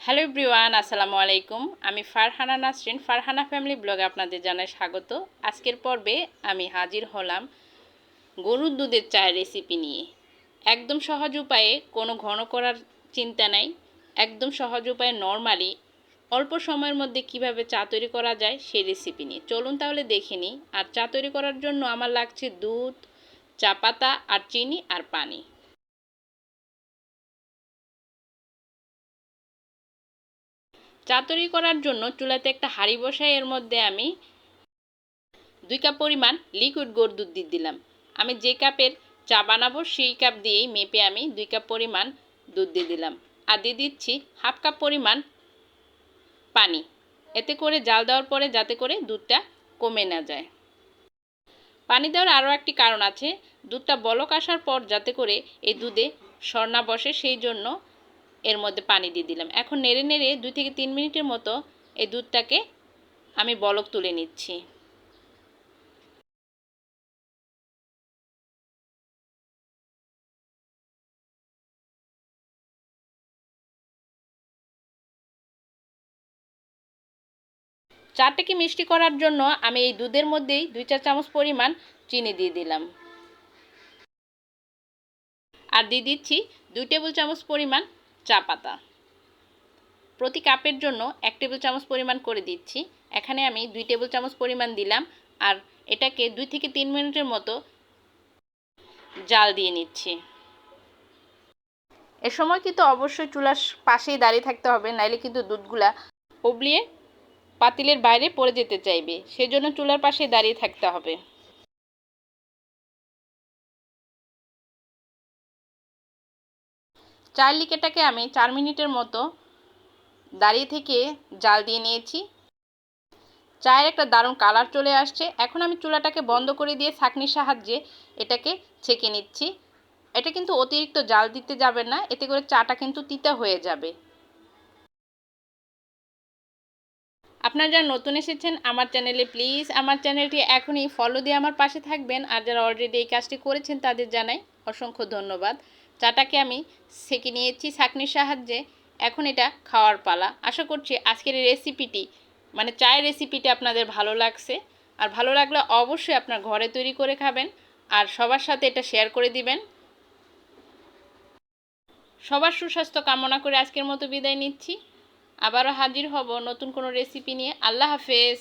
Hello everyone, আসসালামু আলাইকুম। আমি ফারহানা নাসরিন, ফারহানা ফ্যামিলি ব্লগে আপনাদের জানাই স্বাগত। আজকের পর্বে আমি হাজির হলাম গরুর দুধের চায়ের রেসিপি নিয়ে। একদম সহজ উপায়ে, কোনো ঘন করার চিন্তা নাই, একদম সহজ উপায়ে নর্মালি অল্প সময়ের মধ্যে কিভাবে চা তৈরি করা যায় সেই রেসিপি নিয়ে চলুন তাহলে দেখে নিই। আর চা তৈরি করার জন্য আমার লাগছে দুধ, চা পাতা আর চিনি আর পানি। চা তৈরি করার জন্য চুলাতে একটা হাঁড়ি বসাই, এর মধ্যে আমি 2 কাপ পরিমাণ লিকুইড গরুর দুধ দিয়ে দিলাম। আমি যে কাপের চা বানাবো সেই কাপ দিয়েই মেপে আমি 2 কাপ পরিমাণ দুধ দিয়ে দিলাম। আর দিয়ে দিচ্ছি হাফ কাপ পরিমাণ পানি, এতে করে জাল দেওয়ার পরে যাতে করে দুধটা কমে না যায়। পানি দেওয়ার আরও একটি কারণ আছে, দুধটা বলক আসার পর যাতে করে এই দুধে সর না বসে, সেই জন্য এর মধ্যে পানি দিয়ে দিলাম। এখন নেড়ে নেড়ে 2 থেকে 3 মিনিটের মতো এই দুধটাকে আমি বলক তুলে নিচ্ছি। চাটাকে মিষ্টি করার জন্য আমি এই দুধের মধ্যেই 2 চা চামচ পরিমাণ চিনি দিয়ে দিলাম। আর দিয়ে দিচ্ছি 2 টেবিল চামচ পরিমাণ চা পাতা। প্রতি কাপের জন্য 1 টেবিল চামচ পরিমাণ করে দিচ্ছি। এখানে আমি 2 টেবিল চামচ পরিমাণ দিলাম। আর এটাকে 2 থেকে 3 মিনিটের মতো জাল দিয়ে নিচ্ছি। এ সময় কিন্তু অবশ্যই চুলার পাশেই দাঁড়িয়ে থাকতে হবে, নাইলে কিন্তু দুধগুলা উবলিয়ে পাতিলের বাইরে পড়ে যেতে চাইবে, সেজন্য চুলার পাশে দাঁড়িয়ে থাকতে হবে। চায়ের লিকারটাকে আমি 4 মিনিটের মতো দাঁড়িয়ে থেকে জাল দিয়ে নিয়েছি। চায়ের একটা দারুণ কালার চলে আসছে। এখন আমি চুলাটাকে বন্ধ করে দিয়ে ছাঁকনির সাহায্যে এটাকে ছেঁকে নিচ্ছি। এটা কিন্তু অতিরিক্ত জাল দিতে যাবে না, এতে করে চাটা কিন্তু তিতা হয়ে যাবে। আপনারা যারা নতুন এসেছেন আমার চ্যানেলে, প্লিজ আমার চ্যানেলটি এখনই ফলো দিয়ে আমার পাশে থাকবেন। আর যারা অলরেডি এই কাজটি করেছেন তাদের জানাই অসংখ্য ধন্যবাদ। চাটাকে আমি ছেঁকে নিয়েছি ছাঁকনির সাহায্যে। এখন এটা খাওয়ার পালা। আশা করছি আজকের এই রেসিপিটি, মানে চায়ের রেসিপিটি আপনাদের ভালো লাগছে। আর ভালো লাগলে অবশ্যই আপনার ঘরে তৈরি করে খাবেন আর সবার সাথে এটা শেয়ার করে দিবেন। সবার সুস্বাস্থ্য কামনা করে আজকের মতো বিদায় নিচ্ছি। আবারও হাজির হব নতুন কোনো রেসিপি নিয়ে। আল্লাহ হাফেজ।